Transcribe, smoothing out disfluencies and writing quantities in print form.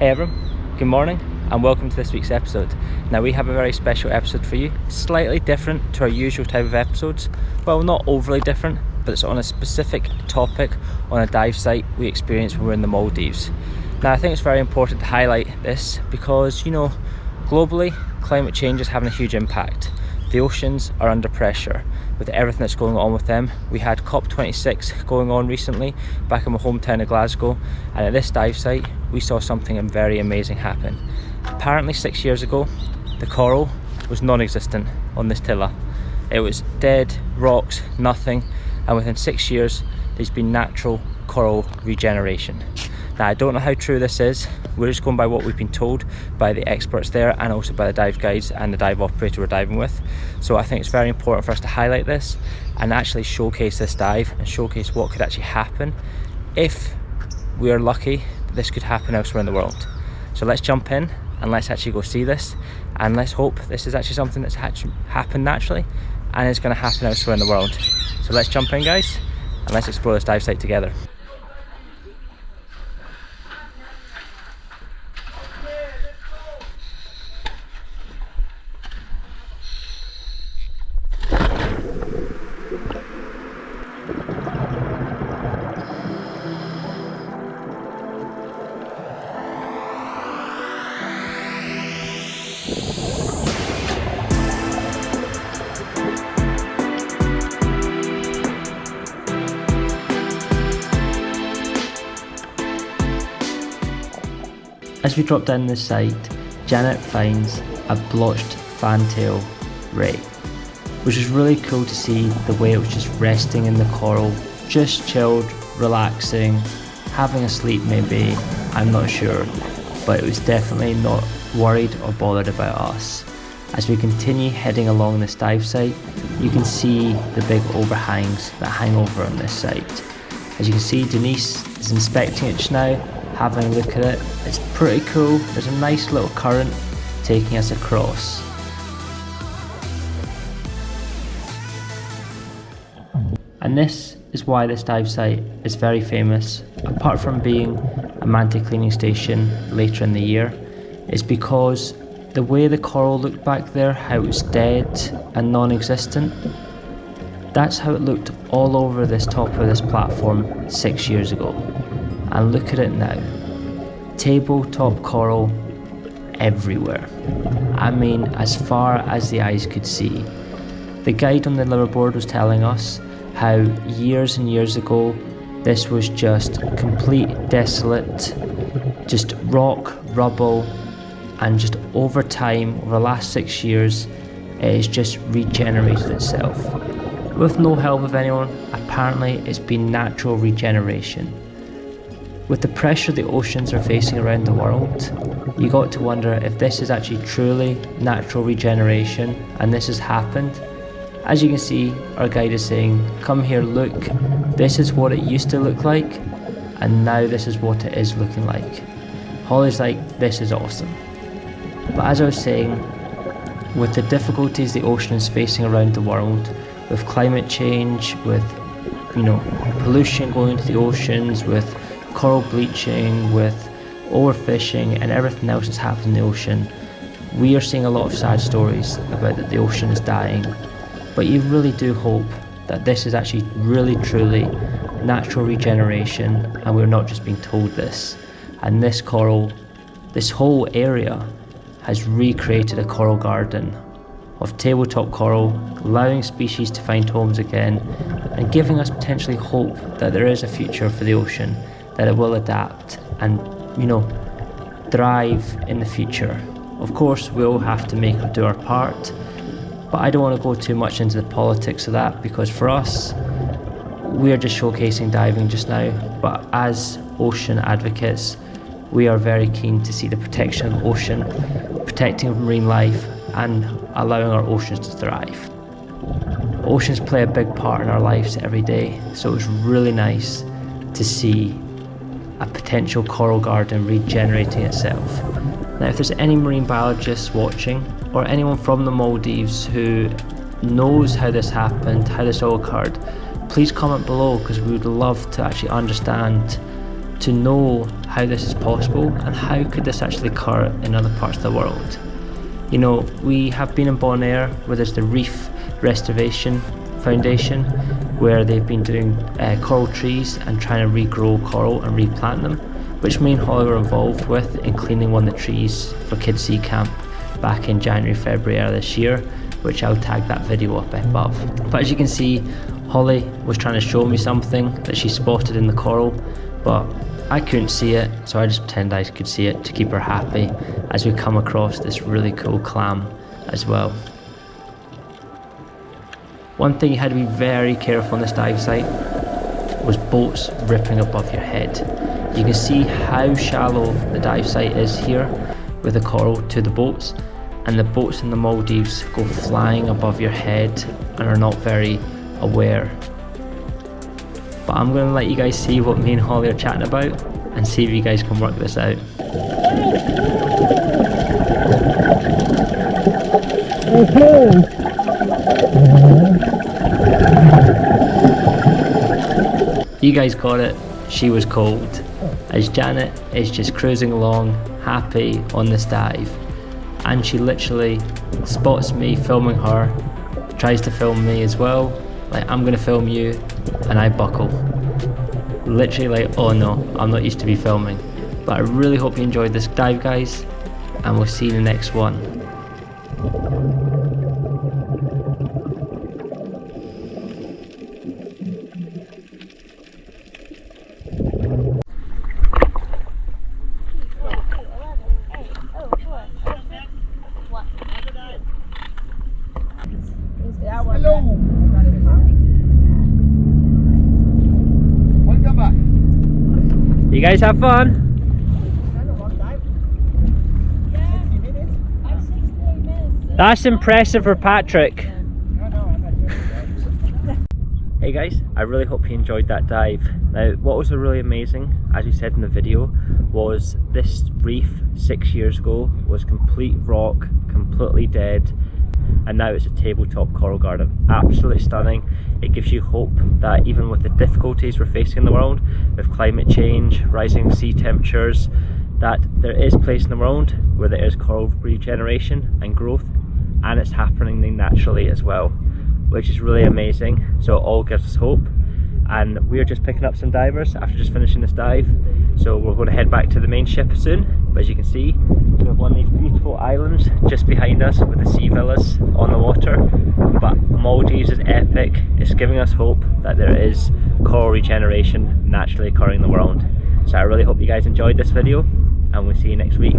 Hey everyone, good morning and welcome to this week's episode. Now we have a very special episode for you, slightly different to our usual type of episodes. Well, not overly different, but it's on a specific topic on a dive site we experienced when we were in the Maldives. Now I think it's very important to highlight this because, globally climate change is having a huge impact. The oceans are under pressure with everything that's going on with them. We had COP26 going on recently back in my hometown of Glasgow, and at this dive site we saw something very amazing happen. Apparently 6 years ago the coral was non-existent on this tilla. It was dead, rocks, nothing, and within 6 years there's been natural coral regeneration. Now I don't know how true this is, we're just going by what we've been told by the experts there and also by the dive guides and the dive operator we're diving with. So I think it's very important for us to highlight this and actually showcase this dive and showcase what could actually happen if we are lucky that this could happen elsewhere in the world. So let's jump in and let's actually go see this, and let's hope this is actually something that's happened naturally and is going to happen elsewhere in the world. So let's jump in guys and let's explore this dive site together. As we drop down this site, Janet finds a blotched fantail ray, which is really cool to see the way it was just resting in the coral, just chilled, relaxing, having a sleep maybe, I'm not sure, but it was definitely not worried or bothered about us. As we continue heading along this dive site, you can see the big overhangs that hang over on this site. As you can see, Denise is inspecting it just now, having a look at it. It's pretty cool. There's a nice little current taking us across. And this is why this dive site is very famous, apart from being a manta cleaning station later in the year, is because the way the coral looked back there, how it was dead and non-existent, that's how it looked all over this top of this platform 6 years ago. And look at it now, tabletop coral everywhere. I mean, as far as the eyes could see. The guide on the liveaboard was telling us how years and years ago this was just complete desolate, just rock, rubble, and just over time, over the last 6 years, it has just regenerated itself. With no help of anyone, apparently it's been natural regeneration. With the pressure the oceans are facing around the world, you got to wonder if this is actually truly natural regeneration and this has happened. As you can see, our guide is saying, come here, look, this is what it used to look like and now this is what it is looking like. Holly's like, this is awesome. But as I was saying, with the difficulties the ocean is facing around the world, with climate change, with pollution going into the oceans, with coral bleaching, with overfishing and everything else that's happened in the ocean, we are seeing a lot of sad stories about that the ocean is dying. But you really do hope that this is actually really truly natural regeneration and we're not just being told this. And this coral, this whole area has recreated a coral garden of tabletop coral, allowing species to find homes again and giving us potentially hope that there is a future for the ocean, that it will adapt and, thrive in the future. Of course, we all have to do our part, but I don't want to go too much into the politics of that because for us, we are just showcasing diving just now, but as ocean advocates, we are very keen to see the protection of the ocean, protecting marine life and allowing our oceans to thrive. Oceans play a big part in our lives every day, so it was really nice to see a potential coral garden regenerating itself. Now if there's any marine biologists watching or anyone from the Maldives who knows how this happened, how this all occurred, please comment below because we would love to actually understand to know how this is possible and how could this actually occur in other parts of the world. You know, we have been in Bonaire where there's the Reef Restoration Foundation, where they've been doing coral trees and trying to regrow coral and replant them, which me and Holly were involved with in cleaning one of the trees for Kids Sea Camp back in January, February this year, which I'll tag that video up above. But as you can see, Holly was trying to show me something that she spotted in the coral, but I couldn't see it, so I just pretended I could see it to keep her happy as we come across this really cool clam as well. One thing you had to be very careful on this dive site was boats ripping above your head. You can see how shallow the dive site is here with the coral to the boats, and the boats in the Maldives go flying above your head and are not very aware. But I'm going to let you guys see what me and Holly are chatting about and see if you guys can work this out. You guys got it, she was cold, as Janet is just cruising along happy on this dive, and she literally spots me filming her, tries to film me as well, like I'm gonna film you, and I buckle. Literally like, oh no, I'm not used to be filming. But I really hope you enjoyed this dive, guys, and we'll see you in the next one. Hello. Welcome back. You guys have fun? That's impressive for Patrick. Hey guys, I really hope you enjoyed that dive. Now, what was really amazing, as we said in the video, was this reef 6 years ago was complete rock, completely dead, and now it's a tabletop coral garden. Absolutely stunning. It gives you hope that even with the difficulties we're facing in the world, with climate change, rising sea temperatures, that there is a place in the world where there is coral regeneration and growth, and it's happening naturally as well, which is really amazing. So it all gives us hope, and we're just picking up some divers after just finishing this dive, so we're going to head back to the main ship soon. But as you can see, we have one of these beautiful islands just behind us with the sea villas on the water. But Maldives is epic. It's giving us hope that there is coral regeneration naturally occurring in the world. So I really hope you guys enjoyed this video, and we'll see you next week.